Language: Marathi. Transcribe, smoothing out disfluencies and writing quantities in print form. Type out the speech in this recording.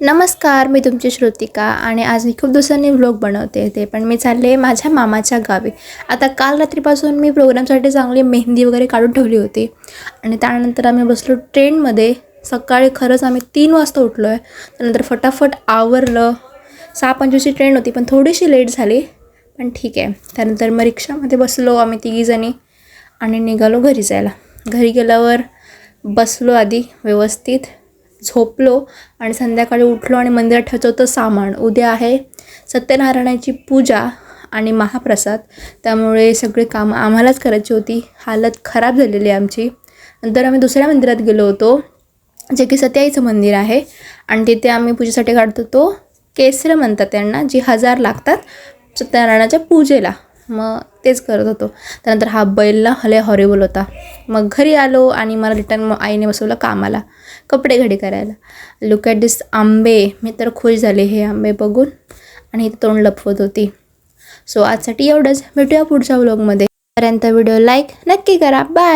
नमस्कार, मी तुमची श्रुतिका आणि आज मी खूप दिवसांनी व्लॉग बनवते. ते पण मी चालले माझ्या मामाच्या गावी. आता काल रात्रीपासून मी प्रोग्रामसाठी चांगली मेहंदी वगैरे काढून ठेवली होती आणि त्यानंतर आम्ही बसलो ट्रेनमध्ये. सकाळी खरंच आम्ही 3 वाजता उठलो आहे. त्यानंतर फटाफट आवरलं. 6:25ची ट्रेन होती पण थोडीशी लेट झाली, पण ठीक आहे. त्यानंतर मग रिक्षामध्ये बसलो आम्ही तिघीजणी आणि निघालो घरी जायला. घरी गेल्यावर बसलो आधी व्यवस्थित, झोपलो आणि संध्याकाळी उठलो आणि मंदिरात ठेवायचं होतं सामान. उद्या आहे सत्यनारायणाची पूजा आणि महाप्रसाद, त्यामुळे सगळे कामं आम्हालाच करायची होती. हालत खराब झालेली आमची. नंतर आम्ही दुसऱ्या मंदिरात गेलो होतो, जे की सत्याईचं मंदिर आहे आणि तिथे आम्ही पूजेसाठी काढतो तो केसरं म्हणतात त्यांना, जी 1000 लागतात सत्यनारायणाच्या पूजेला. मग तेच करत होतो. त्यानंतर हा बैलला हले हॉरेबल होता. मग घरी आलो आणि मला रिटर्न आईने बसवलं कामाला, कपडे घडी करायला. लुक ॲट दिस आंबे. मी तर खुश झाले हे आंबे बघून आणि तोंड लपवत होती. सो आजसाठी एवढंच. भेटूया पुढच्या व्लॉगमध्ये. पर्यंत व्हिडिओ लाईक नक्की करा. बाय.